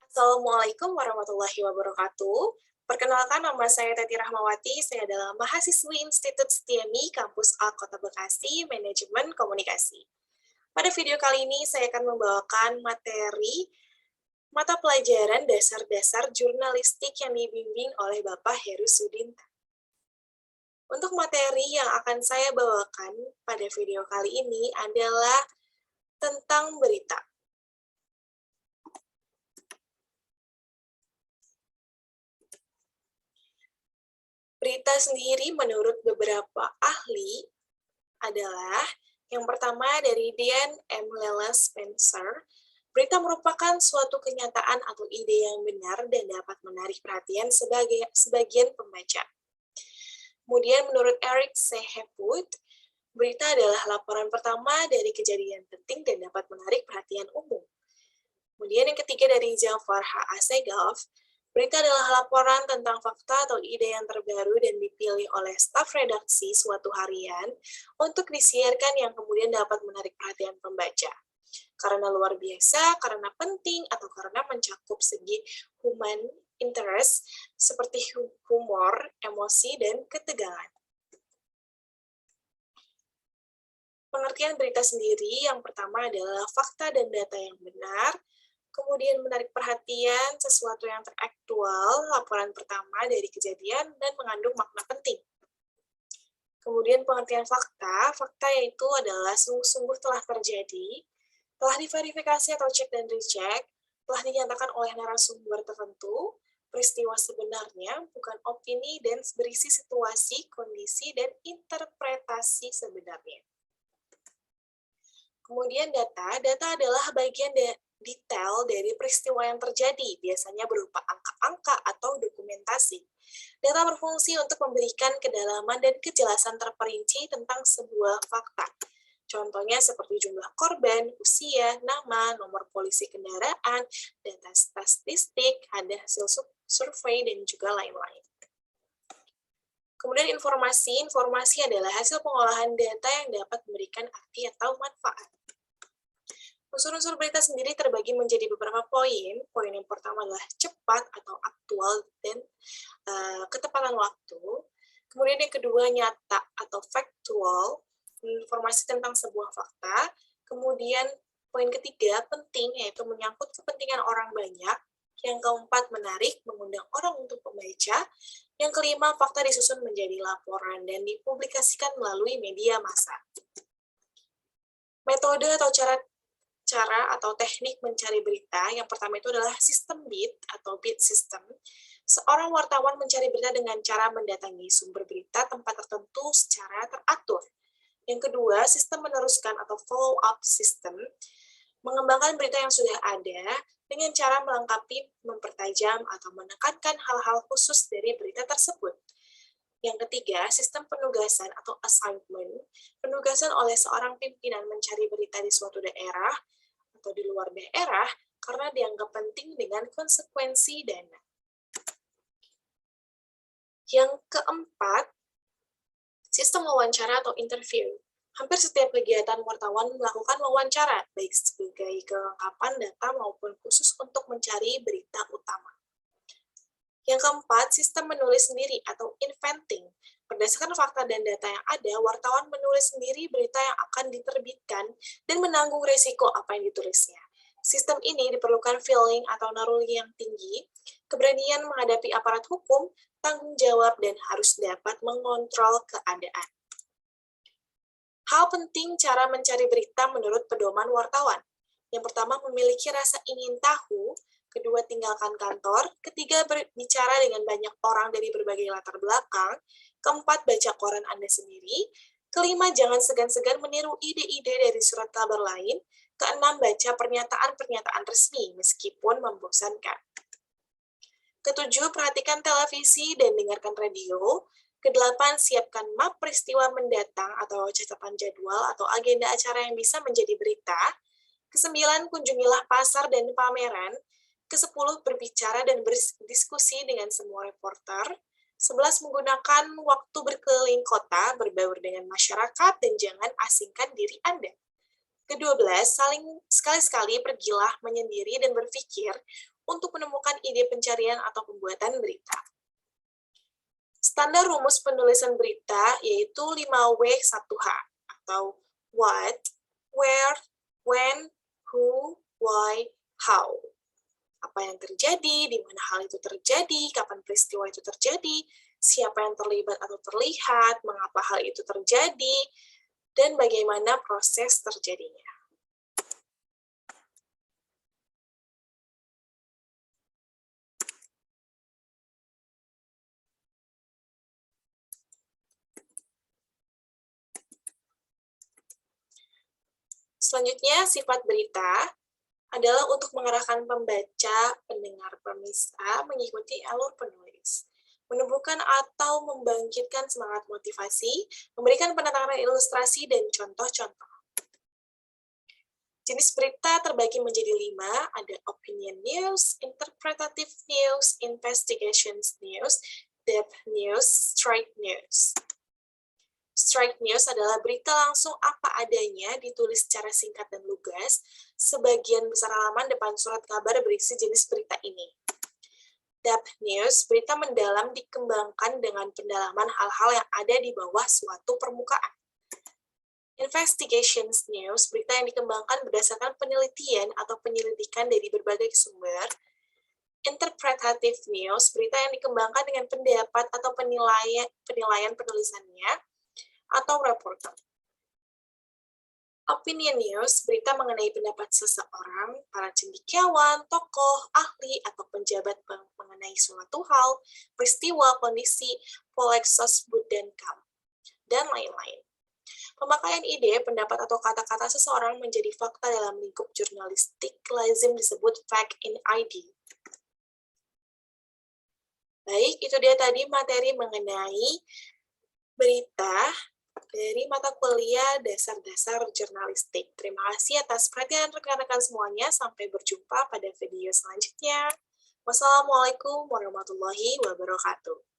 Assalamualaikum warahmatullahi wabarakatuh. Perkenalkan, nama saya Teti Rahmawati. Saya adalah mahasiswi Institut Setiami Kampus A Kota Bekasi, Manajemen Komunikasi. Pada video kali ini, saya akan membawakan materi mata pelajaran dasar-dasar jurnalistik yang dibimbing oleh Bapak Heru Sudinta. Untuk materi yang akan saya bawakan pada video kali ini adalah tentang berita. Berita sendiri menurut beberapa ahli adalah yang pertama dari Dian M. Lela Spencer, berita merupakan suatu kenyataan atau ide yang benar dan dapat menarik perhatian sebagian pembaca. Kemudian menurut Eric C. Hepwood, berita adalah laporan pertama dari kejadian penting dan dapat menarik perhatian umum. Kemudian yang ketiga dari Jafar H. Asegaf, berita adalah laporan tentang fakta atau ide yang terbaru dan dipilih oleh staf redaksi suatu harian untuk disiarkan yang kemudian dapat menarik perhatian pembaca. Karena luar biasa, karena penting, atau karena mencakup segi human interest seperti humor, emosi, dan ketegangan. Pengertian berita sendiri yang pertama adalah fakta dan data yang benar, kemudian menarik perhatian, sesuatu yang teraktual, laporan pertama dari kejadian, dan mengandung makna penting. Kemudian pengertian fakta, fakta yaitu adalah sungguh-sungguh telah terjadi, telah diverifikasi atau cek dan recheck, telah dinyatakan oleh narasumber tertentu, peristiwa sebenarnya, bukan opini, dan berisi situasi, kondisi, dan interpretasi sebenarnya. Kemudian data adalah bagian detail dari peristiwa yang terjadi, biasanya berupa angka-angka atau dokumentasi. Data berfungsi untuk memberikan kedalaman dan kejelasan terperinci tentang sebuah fakta. Contohnya seperti jumlah korban, usia, nama, nomor polisi kendaraan, data statistik, ada hasil survei, dan juga lain-lain. Kemudian informasi adalah hasil pengolahan data yang dapat memberikan arti atau manfaat. Unsur-unsur berita sendiri terbagi menjadi beberapa poin. Poin yang pertama adalah cepat atau aktual dan ketepatan waktu. Kemudian yang kedua nyata atau factual, informasi tentang sebuah fakta. Kemudian poin ketiga penting, yaitu menyangkut kepentingan orang banyak. Yang keempat menarik, mengundang orang untuk membaca. Yang kelima fakta disusun menjadi laporan dan dipublikasikan melalui media massa. Metode atau cara atau teknik mencari berita, yang pertama itu adalah sistem beat atau beat system. Seorang wartawan mencari berita dengan cara mendatangi sumber berita tempat tertentu secara teratur. Yang kedua, sistem meneruskan atau follow-up system, mengembangkan berita yang sudah ada dengan cara melengkapi, mempertajam, atau menekankan hal-hal khusus dari berita tersebut. Yang ketiga, sistem penugasan atau assignment, penugasan oleh seorang pimpinan mencari berita di suatu daerah atau di luar daerah karena dianggap penting dengan konsekuensi dana. Yang keempat, sistem wawancara atau interview. Hampir setiap kegiatan wartawan melakukan wawancara, baik sebagai kelengkapan data maupun khusus untuk mencari berita utama. Yang keempat, sistem menulis sendiri atau inventing. Berdasarkan fakta dan data yang ada, wartawan menulis sendiri berita yang akan diterbitkan dan menanggung resiko apa yang ditulisnya. Sistem ini diperlukan feeling atau naruli yang tinggi, keberanian menghadapi aparat hukum, tanggung jawab, dan harus dapat mengontrol keadaan. Hal penting cara mencari berita menurut pedoman wartawan. Yang pertama, memiliki rasa ingin tahu. Kedua, tinggalkan kantor. Ketiga, berbicara dengan banyak orang dari berbagai latar belakang. Keempat, baca koran Anda sendiri. Kelima, jangan segan-segan meniru ide-ide dari surat kabar lain. Keenam, baca pernyataan-pernyataan resmi, meskipun membosankan. Ketujuh, perhatikan televisi dan dengarkan radio. Kedelapan, siapkan map peristiwa mendatang atau catatan jadwal atau agenda acara yang bisa menjadi berita. Kesembilan, kunjungilah pasar dan pameran. Kesepuluh, berbicara dan berdiskusi dengan semua reporter. 11, menggunakan waktu berkeliling kota, berbaur dengan masyarakat, dan jangan asingkan diri Anda. Ke-12, sekali-sekali pergilah menyendiri dan berpikir untuk menemukan ide pencarian atau pembuatan berita. Standar rumus penulisan berita yaitu 5W1H atau what, where, when, who, why, how. Apa yang terjadi, di mana hal itu terjadi, kapan peristiwa itu terjadi, siapa yang terlibat atau terlihat, mengapa hal itu terjadi, dan bagaimana proses terjadinya. Selanjutnya, sifat berita adalah untuk mengarahkan pembaca, pendengar, pemirsa mengikuti alur penulis, menumbuhkan atau membangkitkan semangat motivasi, memberikan penekanan ilustrasi dan contoh-contoh. Jenis berita terbagi menjadi 5, ada opinion news, interpretative news, investigations news, depth news, straight news. Straight news adalah berita langsung apa adanya, ditulis secara singkat dan lugas. Sebagian besar halaman depan surat kabar berisi jenis berita ini. Depth news, berita mendalam dikembangkan dengan pendalaman hal-hal yang ada di bawah suatu permukaan. Investigations news, berita yang dikembangkan berdasarkan penelitian atau penyelidikan dari berbagai sumber. Interpretative news, berita yang dikembangkan dengan pendapat atau penilaian penulisannya atau reporter. Opinion news, berita mengenai pendapat seseorang, para cendekiawan, tokoh, ahli, atau penjabat mengenai suatu hal, peristiwa, kondisi, polexos, dan kam, dan lain-lain. Pemakaian ide, pendapat, atau kata-kata seseorang menjadi fakta dalam lingkup jurnalistik lazim disebut fact in ID. Baik, itu dia tadi materi mengenai berita dari mata kuliah dasar-dasar jurnalistik. Terima kasih atas perhatian rekan-rekan semuanya. Sampai berjumpa pada video selanjutnya. Wassalamualaikum warahmatullahi wabarakatuh.